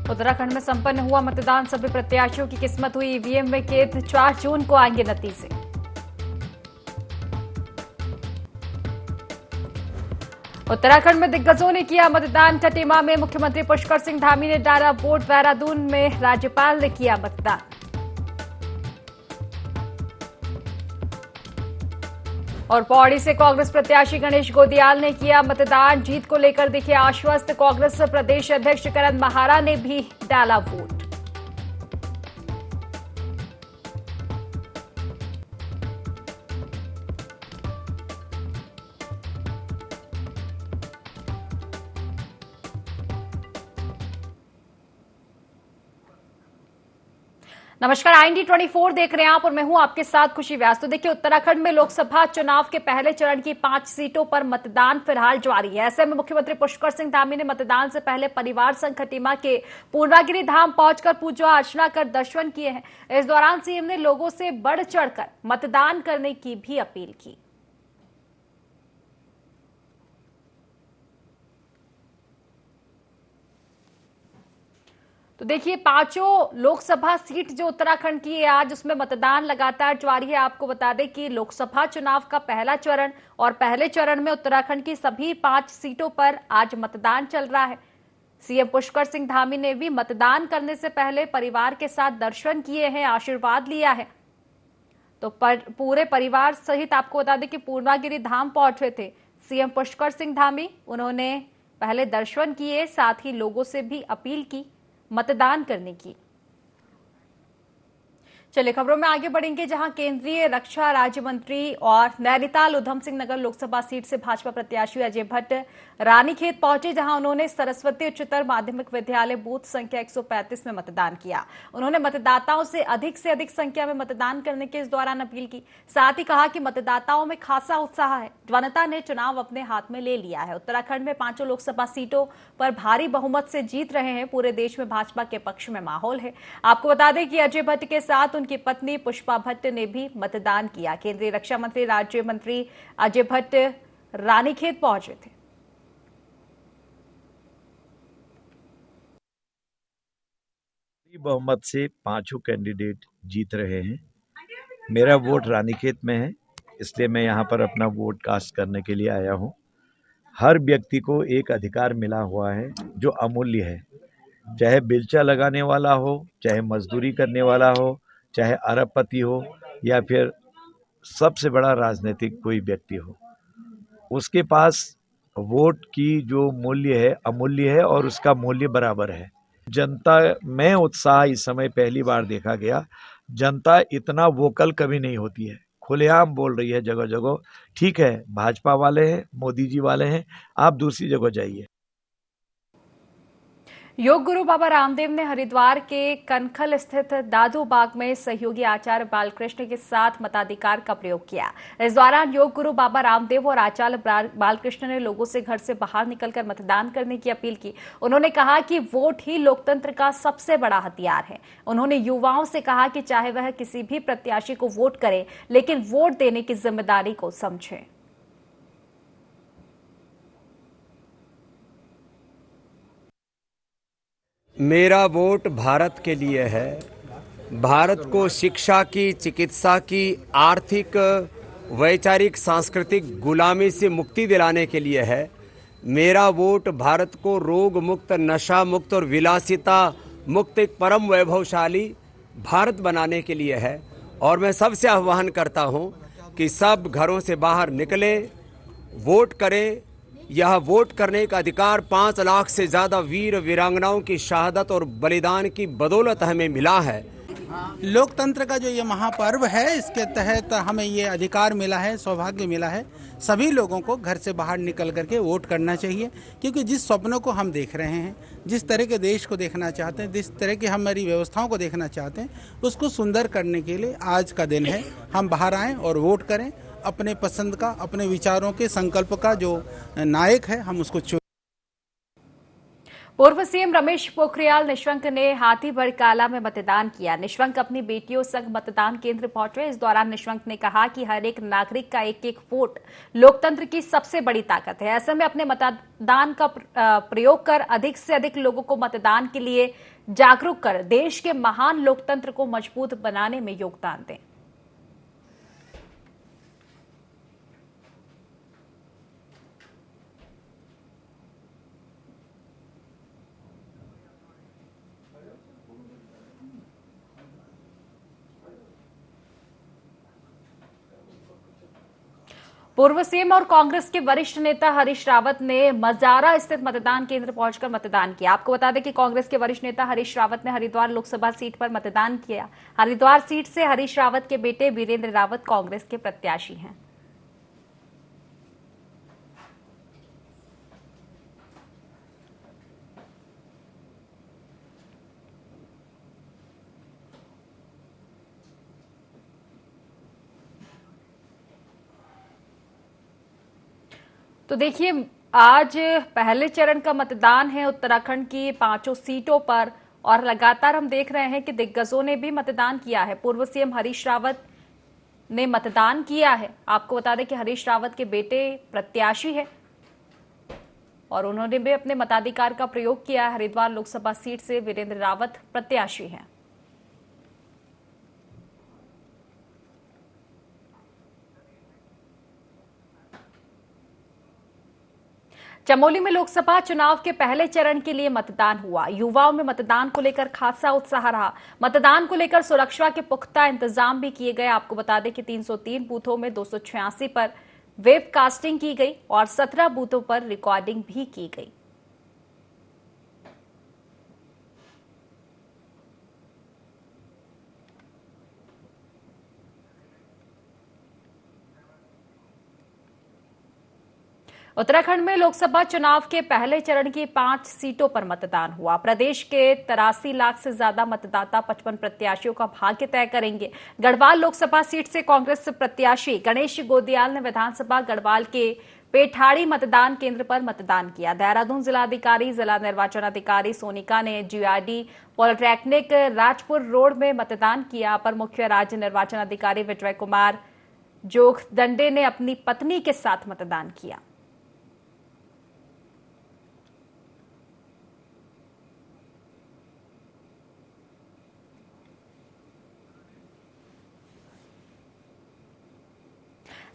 उत्तराखंड में संपन्न हुआ मतदान, सभी प्रत्याशियों की किस्मत हुई ईवीएम में कैद। 4 जून को आएंगे नतीजे। उत्तराखंड में दिग्गजों ने किया मतदान। खटीमा में मुख्यमंत्री पुष्कर सिंह धामी ने डाला वोट। देहरादून में राज्यपाल ने किया मतदान। और पौड़ी से कांग्रेस प्रत्याशी गणेश गोदियाल ने किया मतदान। जीत को लेकर दिखे आश्वस्त। कांग्रेस प्रदेश अध्यक्ष करण महारा ने भी डाला वोट। नमस्कार, IND24 देख रहे हैं आप और मैं हूं आपके साथ खुशी व्यास। तो देखिए, उत्तराखंड में लोकसभा चुनाव के पहले चरण की 5 सीटों पर मतदान फिलहाल जारी है। ऐसे में मुख्यमंत्री पुष्कर सिंह धामी ने मतदान से पहले परिवार संग खटीमा के पूर्णागिरि धाम पहुंचकर पूजा अर्चना कर दर्शन किए हैं। इस दौरान सीएम ने लोगों से बढ़ चढ़कर मतदान करने की भी अपील की। तो देखिए, 5 लोकसभा सीट जो उत्तराखंड की है आज, उसमें मतदान लगातार जारी है। आपको बता दें कि लोकसभा चुनाव का पहला चरण और पहले चरण में उत्तराखंड की सभी 5 सीटों पर आज मतदान चल रहा है। सीएम पुष्कर सिंह धामी ने भी मतदान करने से पहले परिवार के साथ दर्शन किए हैं, आशीर्वाद लिया है। तो पूरे परिवार सहित आपको बता दें कि पूर्णागिरि धाम पहुंचे थे सीएम पुष्कर सिंह धामी। उन्होंने पहले दर्शन किए, साथ ही लोगों से भी अपील की मतदान करने की। चलिए खबरों में आगे बढ़ेंगे, जहां केंद्रीय रक्षा राज्य मंत्री और नैनीताल उधम सिंह नगर लोकसभा सीट से भाजपा प्रत्याशी अजय भट्ट रानीखेत पहुंचे, जहां उन्होंने सरस्वती उच्चतर माध्यमिक विद्यालय बूथ संख्या 135 में मतदान किया। उन्होंने मतदाताओं से अधिक संख्या में मतदान करने की इस दौरान अपील की। साथ ही कहा कि मतदाताओं में खासा उत्साह है, जनता ने चुनाव अपने हाथ में ले लिया है। उत्तराखंड में 5 लोकसभा सीटों पर भारी बहुमत से जीत रहे हैं। पूरे देश में भाजपा के पक्ष में माहौल है। आपको बता दें कि अजय भट्ट के साथ उनकी पत्नी पुष्पा भट्ट ने भी मतदान किया। केंद्रीय रक्षा मंत्री राज्य मंत्री अजय भट्ट रानीखेत पहुंचे थे। बहुमत से 5 कैंडिडेट जीत रहे हैं। मेरा वोट रानीखेत में है, इसलिए मैं यहाँ पर अपना वोट कास्ट करने के लिए आया हूँ। हर व्यक्ति को एक अधिकार मिला हुआ है जो अमूल्य है, चाहे बेलचा लगाने वाला हो, चाहे मजदूरी करने वाला हो, चाहे अरबपति हो, या फिर सबसे बड़ा राजनीतिक कोई व्यक्ति हो, उसके पास वोट की जो मूल्य है अमूल्य है और उसका मूल्य बराबर है। जनता में उत्साह इस समय पहली बार देखा गया। जनता इतना वोकल कभी नहीं होती है, खुलेआम बोल रही है जगह जगह। ठीक है, भाजपा वाले हैं, मोदी जी वाले हैं, आप दूसरी जगह जाइए। योग गुरु बाबा रामदेव ने हरिद्वार के कनखल स्थित दादू बाग में सहयोगी आचार्य बालकृष्ण के साथ मताधिकार का प्रयोग किया। इस दौरान योग गुरु बाबा रामदेव और आचार्य बालकृष्ण ने लोगों से घर से बाहर निकलकर मतदान करने की अपील की। उन्होंने कहा कि वोट ही लोकतंत्र का सबसे बड़ा हथियार है। उन्होंने युवाओं से कहा कि चाहे वह किसी भी प्रत्याशी को वोट करे, लेकिन वोट देने की जिम्मेदारी को समझें। मेरा वोट भारत के लिए है। भारत को शिक्षा की, चिकित्सा की, आर्थिक, वैचारिक, सांस्कृतिक गुलामी से मुक्ति दिलाने के लिए है। मेरा वोट भारत को रोग मुक्त, नशा मुक्त और विलासिता मुक्त एक परम वैभवशाली भारत बनाने के लिए है। और मैं सबसे आह्वान करता हूं कि सब घरों से बाहर निकले, वोट करें। यह वोट करने का अधिकार 5 लाख से ज़्यादा वीर वीरांगनाओं की शहादत और बलिदान की बदौलत हमें मिला है। लोकतंत्र का जो ये महापर्व है, इसके तहत हमें ये अधिकार मिला है, सौभाग्य मिला है। सभी लोगों को घर से बाहर निकल करके वोट करना चाहिए, क्योंकि जिस सपनों को हम देख रहे हैं, जिस तरह के देश को देखना चाहते हैं, जिस तरह की हमारी व्यवस्थाओं को देखना चाहते हैं, उसको सुंदर करने के लिए आज का दिन है। हम बाहर आएँ और वोट करें। अपने पसंद का, अपने विचारों के संकल्प का जो नायक है, हम उसको चुनें। पूर्व सीएम रमेश पोखरियाल निशंक ने हाथी बड़काला में मतदान किया। निशंक अपनी बेटियों संग मतदान केंद्र पहुंचे। इस दौरान निशंक ने कहा कि हर एक नागरिक का एक एक वोट लोकतंत्र की सबसे बड़ी ताकत है। ऐसे में अपने मतदान का प्रयोग कर अधिक से अधिक लोगों को मतदान के लिए जागरूक कर देश के महान लोकतंत्र को मजबूत बनाने में योगदान दें। पूर्व सीएम और कांग्रेस के वरिष्ठ नेता हरीश रावत ने मजारा स्थित मतदान केंद्र पहुंचकर मतदान किया। आपको बता दें कि कांग्रेस के वरिष्ठ नेता हरीश रावत ने हरिद्वार लोकसभा सीट पर मतदान किया। हरिद्वार सीट से हरीश रावत के बेटे वीरेंद्र रावत कांग्रेस के प्रत्याशी हैं। तो देखिए, आज पहले चरण का मतदान है उत्तराखंड की 5 सीटों पर और लगातार हम देख रहे हैं कि दिग्गजों ने भी मतदान किया है। पूर्व सीएम हरीश रावत ने मतदान किया है। आपको बता दें कि हरीश रावत के बेटे प्रत्याशी है और उन्होंने भी अपने मताधिकार का प्रयोग किया। हरिद्वार लोकसभा सीट से वीरेंद्र रावत प्रत्याशी हैं। चमोली में लोकसभा चुनाव के पहले चरण के लिए मतदान हुआ। युवाओं में मतदान को लेकर खासा उत्साह रहा। मतदान को लेकर सुरक्षा के पुख्ता इंतजाम भी किए गए। आपको बता दें कि 303 बूथों में 286 पर वेबकास्टिंग की गई और 17 बूथों पर रिकॉर्डिंग भी की गई। उत्तराखंड में लोकसभा चुनाव के पहले चरण की 5 सीटों पर मतदान हुआ। प्रदेश के 83 लाख से ज्यादा मतदाता 55 प्रत्याशियों का भाग्य तय करेंगे। गढ़वाल लोकसभा सीट से कांग्रेस प्रत्याशी गणेश गोदियाल ने विधानसभा गढ़वाल के पेठाड़ी मतदान केंद्र पर मतदान किया। देहरादून जिलाधिकारी जिला निर्वाचन अधिकारी सोनिका ने जीआरडी पॉलिटेक्निक राजपुर रोड में मतदान किया। अपर मुख्य राज्य निर्वाचन अधिकारी विजय कुमार जोगदंडे ने अपनी पत्नी के साथ मतदान किया।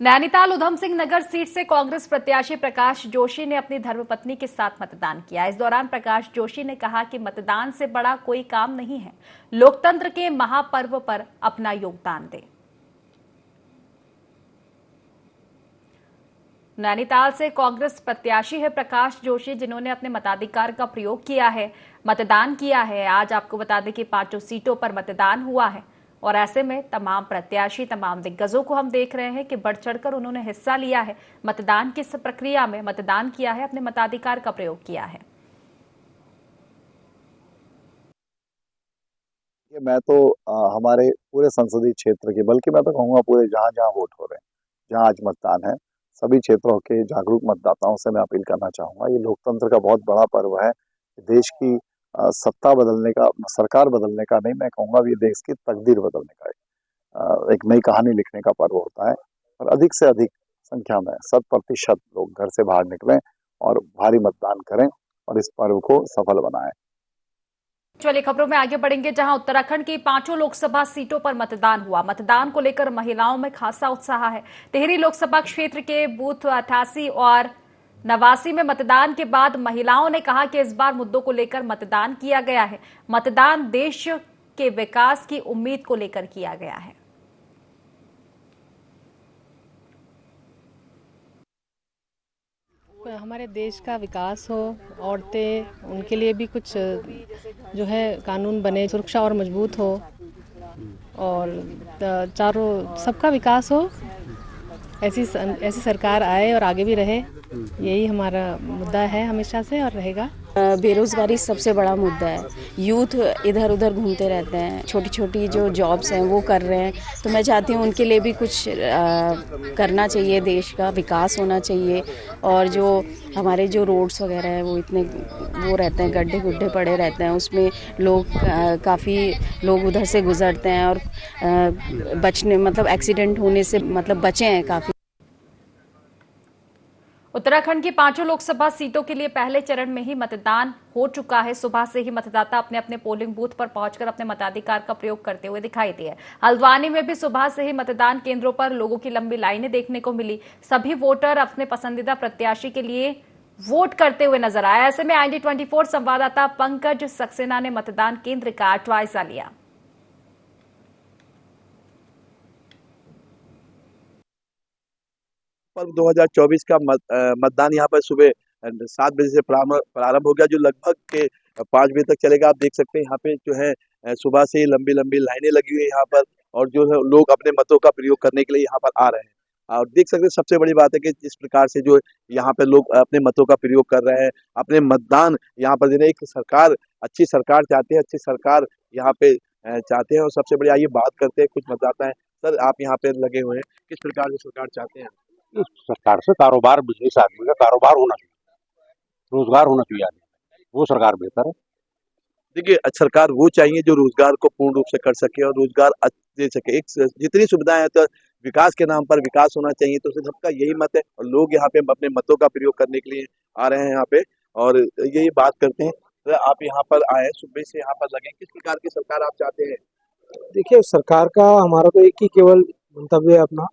नैनीताल उधम सिंह नगर सीट से कांग्रेस प्रत्याशी प्रकाश जोशी ने अपनी धर्मपत्नी के साथ मतदान किया। इस दौरान प्रकाश जोशी ने कहा कि मतदान से बड़ा कोई काम नहीं है, लोकतंत्र के महापर्व पर अपना योगदान दें। नैनीताल से कांग्रेस प्रत्याशी है प्रकाश जोशी, जिन्होंने अपने मताधिकार का प्रयोग किया है, मतदान किया है। आज आपको बता दें कि 5 सीटों पर मतदान हुआ है और ऐसे में तमाम प्रत्याशी, तमाम दिग्गजों को हम देख रहे हैं कि बढ़ चढ़कर उन्होंने हिस्सा लिया है, मतदान की इस प्रक्रिया में मतदान किया है, अपने मताधिकार का प्रयोग किया है। मैं तो हमारे पूरे संसदीय क्षेत्र के, बल्कि मैं तो कहूँगा पूरे जहाँ जहाँ वोट हो रहे हैं, जहाँ आज मतदान है, सभी क्षेत्रों के जागरूक मतदाताओं से मैं अपील करना चाहूंगा। ये लोकतंत्र का बहुत बड़ा पर्व है। देश की सत्ता बदलने का, सरकार बदलने का नहीं, मैं कहूँगा ये देश की तकदीर बदलने का एक नई कहानी लिखने का पर्व होता है। और अधिक से अधिक संख्या में 100% लोग घर से बाहर निकलें और भारी मतदान करें और इस पर्व को सफल बनाएं। चलिए खबरों में आगे बढ़ेंगे, जहां उत्तराखंड की 5 लोकसभा सीटों पर मतदान हुआ। मतदान को लेकर महिलाओं में खासा उत्साह है। टिहरी लोकसभा क्षेत्र के बूथ 88 और 89 में मतदान के बाद महिलाओं ने कहा कि इस बार मुद्दों को लेकर मतदान किया गया है। मतदान देश के विकास की उम्मीद को लेकर किया गया है। हमारे देश का विकास हो, औरतें, उनके लिए भी कुछ जो है कानून बने, सुरक्षा और मजबूत हो और चारों सबका विकास हो, ऐसी सरकार आए और आगे भी रहे। यही हमारा मुद्दा है हमेशा से और रहेगा। बेरोजगारी सबसे बड़ा मुद्दा है। यूथ इधर उधर घूमते रहते हैं, छोटी छोटी जो जॉब्स हैं वो कर रहे हैं, तो मैं चाहती हूँ उनके लिए भी कुछ करना चाहिए, देश का विकास होना चाहिए। और जो हमारे जो रोड्स वगैरह हैं वो इतने वो रहते हैं, गड्ढे गुड्ढे पड़े रहते हैं, उसमें लोग काफ़ी लोग उधर से गुजरते हैं और बचने मतलब एक्सीडेंट होने से मतलब बचे हैं काफ़ी। उत्तराखंड की 5 लोकसभा सीटों के लिए पहले चरण में ही मतदान हो चुका है। सुबह से ही मतदाता अपने अपने पोलिंग बूथ पर पहुंचकर अपने मताधिकार का प्रयोग करते हुए दिखाई दिए। हल्द्वानी में भी सुबह से ही मतदान केंद्रों पर लोगों की लंबी लाइनें देखने को मिली। सभी वोटर अपने पसंदीदा प्रत्याशी के लिए वोट करते हुए नजर आए। ऐसे में IND24 संवाददाता पंकज सक्सेना ने मतदान केंद्र का जायजा लिया। पर्व 2024 का मतदान यहाँ पर सुबह 7 बजे से प्रारंभ हो गया, जो लगभग के 5 बजे तक चलेगा। आप देख सकते हैं यहाँ पे जो है सुबह से ही लंबी लंबी लाइनें लगी हुई है यहाँ पर, और जो है लोग अपने मतों का प्रयोग करने के लिए यहाँ पर आ रहे हैं। और देख सकते हैं सबसे बड़ी बात है कि जिस प्रकार से जो यहाँ पे लोग अपने मतों का प्रयोग कर रहे हैं, अपने मतदान यहाँ पर देने। एक सरकार, अच्छी सरकार चाहते हैं, अच्छी सरकार यहाँ पे चाहते हैं। और सबसे बड़ी आइए बात करते हैं कुछ मतदाता है। सर, आप यहाँ पे लगे हुए हैं, किस प्रकार की सरकार चाहते हैं? इस सरकार से कारोबार, बिजनेस, आदमी का कारोबार होना चाहिए, रोजगार होना चाहिए आदमी, वो सरकार बेहतर है। देखिए, सरकार वो चाहिए जो रोजगार को पूर्ण रूप से कर सके और रोजगार दे सके। एक जितनी सुविधाएं हैं, तो विकास के नाम पर विकास होना चाहिए, तो सबका यही मत है। और लोग यहाँ पे अपने मतों का प्रयोग करने के लिए आ रहे हैं यहाँ पे, और यही बात करते हैं। तो आप यहाँ पर आए, सुबह से यहाँ पर लगे, किस प्रकार की सरकार आप चाहते हैं? देखिए, सरकार का हमारा तो एक ही केवल मंतव्य है अपना,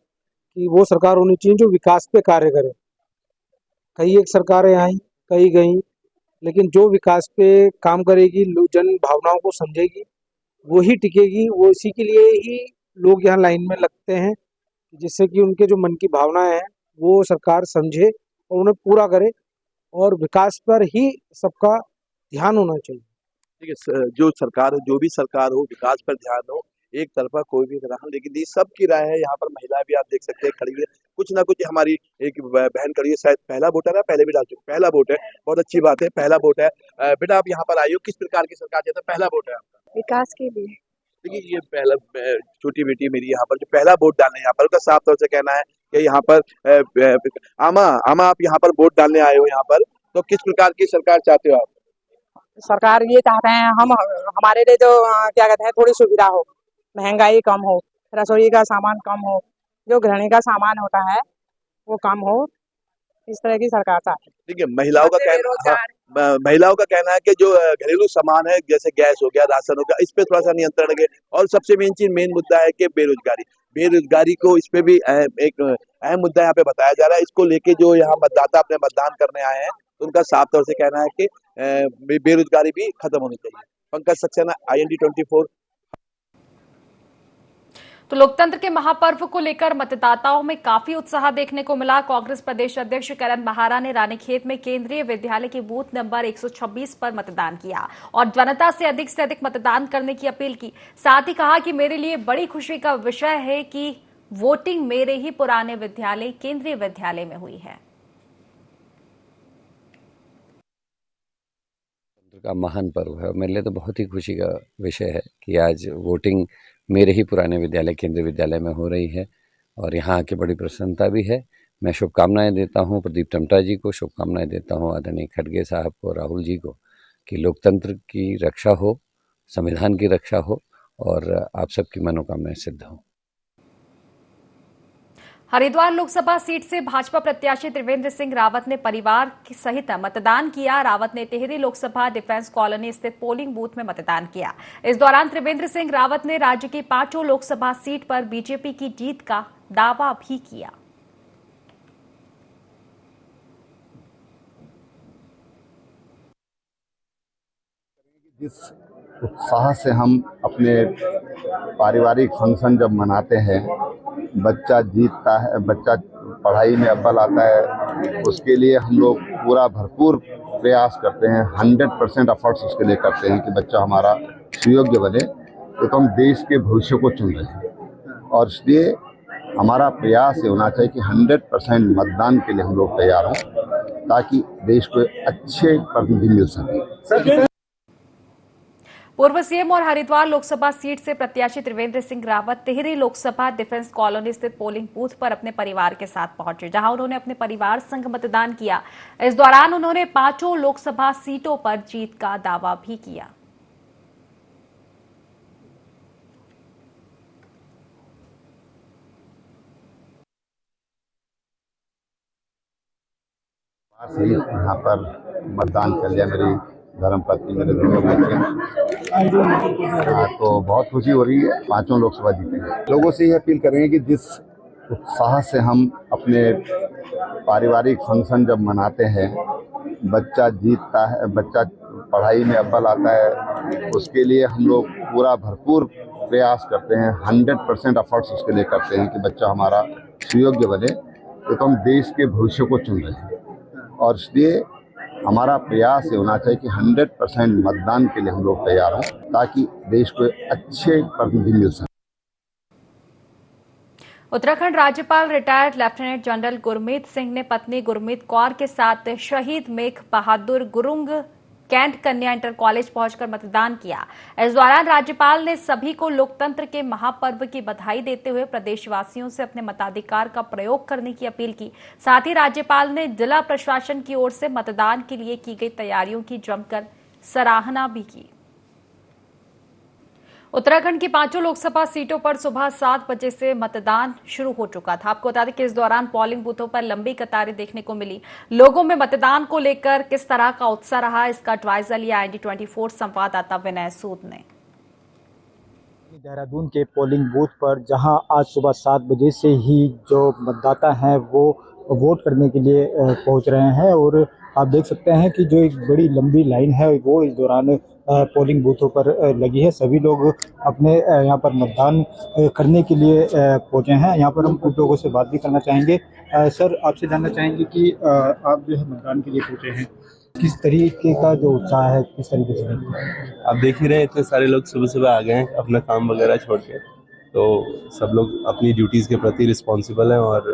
कि वो सरकार होनी चाहिए जो विकास पे कार्य करे। कई एक सरकारें आई, कई गई, लेकिन जो विकास पे काम करेगी, जन भावनाओं को समझेगी, वो ही टिकेगी। वो इसी के लिए ही लोग यहाँ लाइन में लगते हैं, जिससे कि उनके जो मन की भावनाएं हैं वो सरकार समझे और उन्हें पूरा करे, और विकास पर ही सबका ध्यान होना चाहिए। ठीक है, जो सरकार हो, जो भी सरकार हो, विकास पर ध्यान हो, एक तरफा कोई भी रहा। लेकिन ये सबकी राय है। यहाँ पर महिला भी आप देख सकते हैं खड़ी है, कुछ ना कुछ। हमारी एक बहन खड़ी है, शायद पहला वोटर है, पहले भी डाल चुके, पहला वोट है, बहुत अच्छी बात है, पहला वोट है। बेटा, आप यहाँ पर आई हो, किस प्रकार की सरकार चाहते हैं? पहला वोट है आपका विकास के लिए। देखिए, ये पहला, छोटी बेटी मेरी यहाँ पर जो पहला वोट डालने यहाँ पर, उसका साफ तौर से कहना है कि यहाँ पर आमा आप यहाँ पर वोट डालने आए हो यहाँ पर, तो किस प्रकार की सरकार चाहते हो आप? सरकार ये चाहते हैं हम हमारे लिए जो क्या कहते हैं, थोड़ी सुविधा हो, महंगाई कम हो, रसोई का सामान कम हो, जो गृहिणी का सामान होता है वो कम हो, इस तरह की सरकार चाहती है। देखिए, महिलाओं का कहना है कि जो घरेलू सामान है, जैसे गैस हो गया, राशन हो गया, इस पे थोड़ा सा नियंत्रण है। और सबसे मेन मुद्दा है कि बेरोजगारी को, इस पे भी एक अहम मुद्दा यहाँ पे बताया जा रहा है। इसको लेके जो यहाँ मतदाता अपने मतदान करने आए हैं, तो उनका साफ तौर से कहना है कि बेरोजगारी भी खत्म होनी चाहिए। पंकज सक्सेना, IND24। तो लोकतंत्र के महापर्व को लेकर मतदाताओं में काफी उत्साह देखने को मिला। कांग्रेस प्रदेश अध्यक्ष करण महारा ने रानीखेत में केंद्रीय विद्यालय के बूथ नंबर 126 पर मतदान किया और जनता से अधिक मतदान करने की अपील की। साथ ही कहा कि मेरे लिए बड़ी खुशी का विषय है कि वोटिंग मेरे ही पुराने विद्यालय केंद्रीय विद्यालय में हुई है। का महान पर्व है, मेरे लिए तो बहुत ही खुशी का विषय है कि आज वोटिंग मेरे ही पुराने विद्यालय केंद्रीय विद्यालय में हो रही है, और यहाँ आके बड़ी प्रसन्नता भी है। मैं शुभकामनाएं देता हूँ प्रदीप टमटा जी को, शुभकामनाएं देता हूँ आदरणीय खड़गे साहब को, राहुल जी को, कि लोकतंत्र की रक्षा हो, संविधान की रक्षा हो और आप सबकी मनोकामनाएं सिद्ध हों। हरिद्वार लोकसभा सीट से भाजपा प्रत्याशी त्रिवेंद्र सिंह रावत ने परिवार सहित मतदान किया। रावत ने टिहरी लोकसभा डिफेंस कॉलोनी स्थित पोलिंग बूथ में मतदान किया। इस दौरान त्रिवेंद्र सिंह रावत ने राज्य की 5 लोकसभा सीट पर बीजेपी की जीत का दावा भी किया। जिस उत्साह से हम अपने पारिवारिक फंक्शन जब मनाते हैं, बच्चा जीतता है, बच्चा पढ़ाई में अव्वल आता है, उसके लिए हम लोग पूरा भरपूर प्रयास करते हैं, 100% एफर्ट्स उसके लिए करते हैं कि बच्चा हमारा सुयोग्य बने। तो हम देश के भविष्य को चुन रहे हैं, और इसलिए हमारा प्रयास ये होना चाहिए कि 100% मतदान के लिए हम लोग तैयार हों, ताकि देश को अच्छे प्रतिनिधि मिल सके। पूर्व सीएम और हरिद्वार लोकसभा सीट से प्रत्याशी त्रिवेंद्र सिंह रावत टिहरी लोकसभा डिफेंस कॉलोनी स्थित पोलिंग बूथ पर अपने परिवार के साथ पहुंचे, जहां उन्होंने अपने परिवार संग मतदान किया। इस दौरान उन्होंने 5 लोकसभा सीटों पर जीत का दावा भी किया। यहाँ पर मतदान कर लिया, मेरी धर्मपत्नी, मेरे दोनों बच्चे, तो बहुत खुशी हो रही है। 5 लोकसभा जीते। लोगों से ये अपील करेंगे कि जिस उत्साह से हम अपने पारिवारिक फंक्शन जब मनाते हैं, बच्चा जीतता है, बच्चा पढ़ाई में अव्वल आता है, उसके लिए हम लोग पूरा भरपूर प्रयास करते हैं, 100% एफर्ट्स उसके लिए करते हैं कि बच्चा हमारा सुयोग्य बने, तो हम देश के भविष्य को चुन रहे हैं। और इसलिए हमारा प्रयास ये होना चाहिए कि 100% मतदान के लिए हम लोग तैयार हों, ताकि देश को अच्छे प्रतिनिधि मिल सके। उत्तराखंड राज्यपाल retired lieutenant general Gurmeet Singh ने पत्नी गुरमीत कौर के साथ शहीद मेघ बहादुर गुरुंग कैंट कन्या इंटर कॉलेज पहुंचकर मतदान किया। इस दौरान राज्यपाल ने सभी को लोकतंत्र के महापर्व की बधाई देते हुए प्रदेशवासियों से अपने मताधिकार का प्रयोग करने की अपील की। साथ ही राज्यपाल ने जिला प्रशासन की ओर से मतदान के लिए की गई तैयारियों की जमकर सराहना भी की। उत्तराखंड की 5 लोकसभा सीटों पर सुबह 7 बजे से मतदान शुरू हो चुका था। आपको बता दें कि इस दौरान पोलिंग बूथों पर लंबी कतारें देखने को मिली। लोगों में मतदान को लेकर किस तरह का उत्साह रहा, इसका जायजा लिया IND24 संवाददाता विनय सूद ने। देहरादून के पोलिंग बूथ पर जहां आज सुबह 7 बजे से ही जो मतदाता हैं वो वोट करने के लिए पहुंच रहे हैं, और आप देख सकते हैं कि जो एक बड़ी लंबी लाइन है वो इस दौरान पोलिंग बूथों पर लगी है। सभी लोग अपने यहाँ पर मतदान करने के लिए पहुंचे हैं। यहाँ पर हम कुछ लोगों से बात भी करना चाहेंगे। सर, आपसे जानना चाहेंगे कि आप जो है मतदान के लिए पहुंचे हैं, किस तरीके का जो उत्साह है, किस तरीके से? आप देख ही रहे हैं, इतने सारे लोग सुबह सुबह आ गए हैं अपना काम वगैरह छोड़ के, तो सब लोग अपनी ड्यूटीज़ के प्रति रिस्पॉन्सिबल हैं और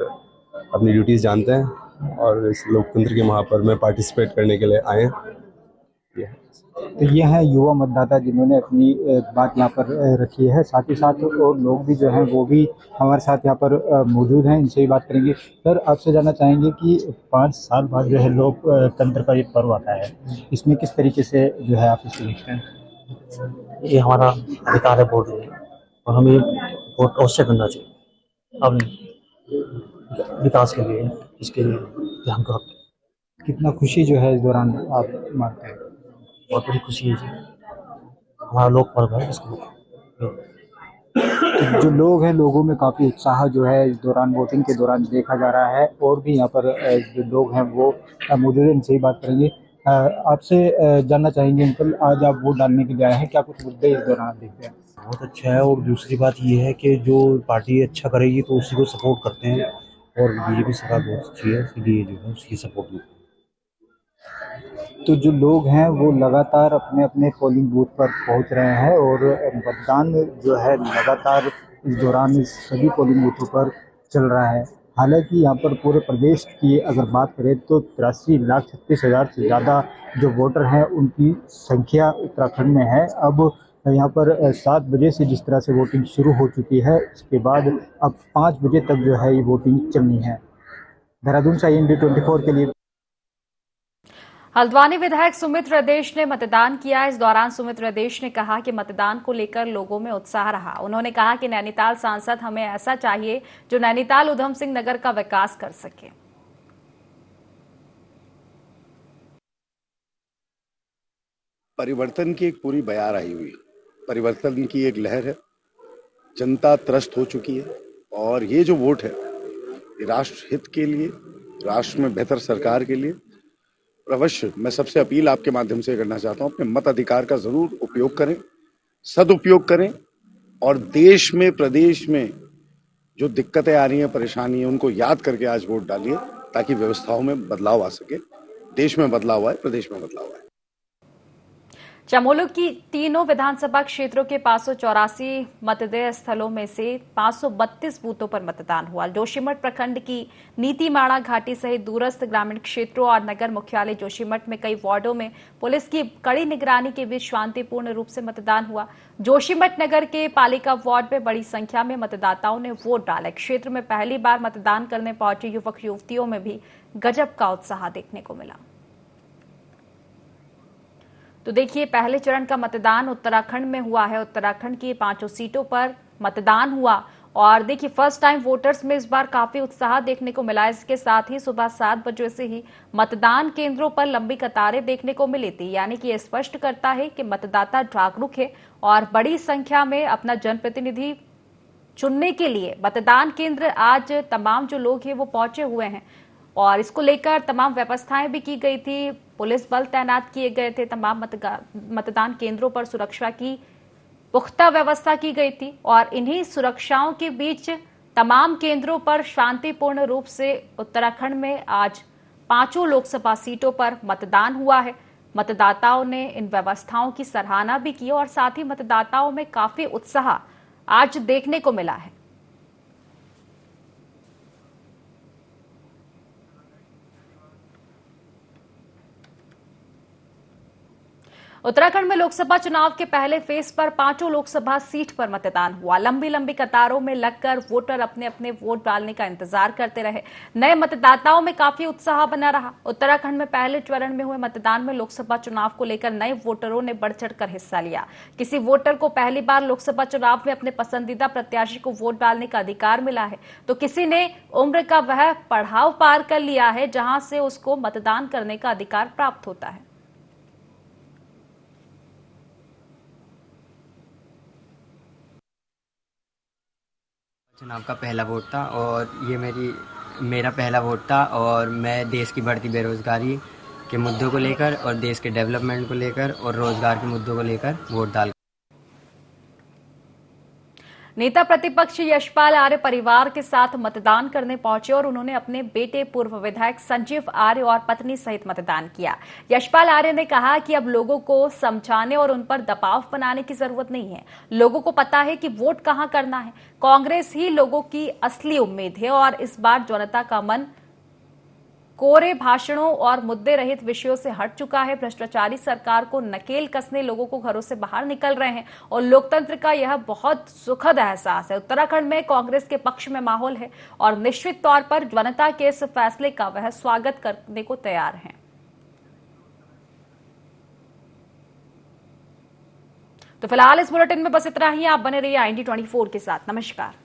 अपनी ड्यूटीज़ जानते हैं और इस लोकतंत्र के महापर्व में पार्टिसिपेट करने के लिए आए हैं। तो ये हैं युवा मतदाता जिन्होंने अपनी बात यहाँ पर रखी है। साथ ही साथ और लोग भी जो हैं वो भी हमारे साथ यहाँ पर मौजूद हैं, इनसे ही बात करेंगे। सर, आपसे जानना चाहेंगे कि 5 साल बाद जो है लोकतंत्र का ये पर्व आता है, इसमें किस तरीके से जो है आप इसको देखते हैं? ये हमारा अधिकार है वोट देने, और हमें वोट अवश्य करना चाहिए अब विकास के लिए, इसके लिए ध्यान को रखें। कितना खुशी जो है इस दौरान आप मानते हैं? बहुत बड़ी खुशी है जी, हमारा लोक पर्व है इसको। जो लोग हैं, लोगों में काफ़ी उत्साह जो है इस दौरान वोटिंग के दौरान देखा जा रहा है, और भी यहाँ पर जो लोग हैं वो मौजूद हैं, इनसे ही बात करेंगे। आपसे जानना चाहेंगे अंकल, आज आप वोट डालने के लिए आए हैं, क्या कुछ मुद्दे इस दौरान आप देखते हैं? बहुत अच्छा है, और दूसरी बात ये है कि जो पार्टी अच्छा करेगी तो उसी को सपोर्ट करते हैं, और बीजेपी सरकार बहुत अच्छी है, इसलिए जो है उसकी सपोर्ट करते हैं। तो जो लोग हैं वो लगातार अपने अपने पोलिंग बूथ पर पहुंच रहे हैं, और मतदान जो है लगातार इस दौरान इस सभी पोलिंग बूथों पर चल रहा है। हालांकि यहाँ पर पूरे प्रदेश की अगर बात करें तो 83,36,000 से ज़्यादा जो वोटर हैं उनकी संख्या उत्तराखंड में है। अब यहाँ पर 7 बजे से जिस तरह से वोटिंग शुरू हो चुकी है, इसके बाद अब 5 बजे तक जो है ये वोटिंग चलनी है। देहरादून से IND24 के लिए। हल्द्वानी विधायक सुमित्र देश ने मतदान किया। इस दौरान सुमित्र देश ने कहा कि मतदान को लेकर लोगों में उत्साह रहा। उन्होंने कहा कि नैनीताल सांसद हमें ऐसा चाहिए जो नैनीताल उधम सिंह नगर का विकास कर सके। परिवर्तन की एक पूरी बयार आई हुई है, परिवर्तन की एक लहर है, जनता त्रस्त हो चुकी है, और ये जो वोट है ये राष्ट्र हित के लिए, राष्ट्र में बेहतर सरकार के लिए। अवश्य मैं सबसे अपील आपके माध्यम से करना चाहता हूं, अपने मत अधिकार का जरूर उपयोग करें, सदुपयोग करें, और देश में, प्रदेश में जो दिक्कतें आ रही हैं, परेशानी है, उनको याद करके आज वोट डालिए, ताकि व्यवस्थाओं में बदलाव आ सके, देश में बदलाव आए, प्रदेश में बदलाव आए। चमोली की तीनों विधानसभा क्षेत्रों के 584 मतदेय स्थलों में से 532 बूथों पर मतदान हुआ। जोशीमठ प्रखंड की नीतीमाणा घाटी सहित दूरस्थ ग्रामीण क्षेत्रों और नगर मुख्यालय जोशीमठ में कई वार्डों में पुलिस की कड़ी निगरानी के बीच शांतिपूर्ण रूप से मतदान हुआ। जोशीमठ नगर के पालिका वार्ड में बड़ी संख्या में मतदाताओं ने वोट डाले। क्षेत्र में पहली बार मतदान करने पहुंचे युवक युवतियों में भी गजब का उत्साह देखने को मिला। तो देखिए, पहले चरण का मतदान उत्तराखंड में हुआ है। उत्तराखंड की 5 सीटों पर मतदान हुआ और देखिए, फर्स्ट टाइम वोटर्स में इस बार काफी उत्साह देखने को मिला। इसके साथ ही सुबह 7 बजे से ही मतदान केंद्रों पर लंबी कतारें देखने को मिली थी। यानी कि यह स्पष्ट करता है कि मतदाता जागरूक है और बड़ी संख्या में अपना जनप्रतिनिधि चुनने के लिए मतदान केंद्र आज तमाम जो लोग हैं वो पहुंचे हुए हैं और इसको लेकर तमाम व्यवस्थाएं भी की गई थी। पुलिस बल तैनात किए गए थे। तमाम मतदान केंद्रों पर सुरक्षा की पुख्ता व्यवस्था की गई थी और इन्हीं सुरक्षाओं के बीच तमाम केंद्रों पर शांतिपूर्ण रूप से उत्तराखंड में आज 5 लोकसभा सीटों पर मतदान हुआ है। मतदाताओं ने इन व्यवस्थाओं की सराहना भी की और साथ ही मतदाताओं में काफी उत्साह आज देखने को मिला है। उत्तराखंड में लोकसभा चुनाव के पहले फेज पर 5 लोकसभा सीट पर मतदान हुआ। लंबी लंबी कतारों में लगकर वोटर अपने अपने वोट डालने का इंतजार करते रहे। नए मतदाताओं में काफी उत्साह बना रहा। उत्तराखंड में पहले चरण में हुए मतदान में लोकसभा चुनाव को लेकर नए वोटरों ने बढ़ चढ़कर हिस्सा लिया। किसी वोटर को पहली बार लोकसभा चुनाव में अपने पसंदीदा प्रत्याशी को वोट डालने का अधिकार मिला है, तो किसी ने उम्र का वह पड़ाव पार कर लिया है जहां से उसको मतदान करने का अधिकार प्राप्त होता है। चुनाव का पहला वोट था और ये मेरा पहला वोट था और मैं देश की बढ़ती बेरोजगारी के मुद्दों को लेकर और देश के डेवलपमेंट को लेकर और रोजगार के मुद्दों को लेकर वोट डाल। नेता प्रतिपक्ष यशपाल आर्य परिवार के साथ मतदान करने पहुंचे और उन्होंने अपने बेटे पूर्व विधायक संजीव आर्य और पत्नी सहित मतदान किया। यशपाल आर्य ने कहा कि अब लोगों को समझाने और उन पर दबाव बनाने की जरूरत नहीं है। लोगों को पता है कि वोट कहां करना है। कांग्रेस ही लोगों की असली उम्मीद है और इस बार जनता का मन कोरे भाषणों और मुद्दे रहित विषयों से हट चुका है। भ्रष्टाचारी सरकार को नकेल कसने लोगों को घरों से बाहर निकल रहे हैं और लोकतंत्र का यह बहुत सुखद एहसास है। उत्तराखंड में कांग्रेस के पक्ष में माहौल है और निश्चित तौर पर जनता के इस फैसले का वह स्वागत करने को तैयार हैं। तो फिलहाल इस बुलेटिन में बस इतना ही। आप बने रहिए IND24 के साथ। नमस्कार।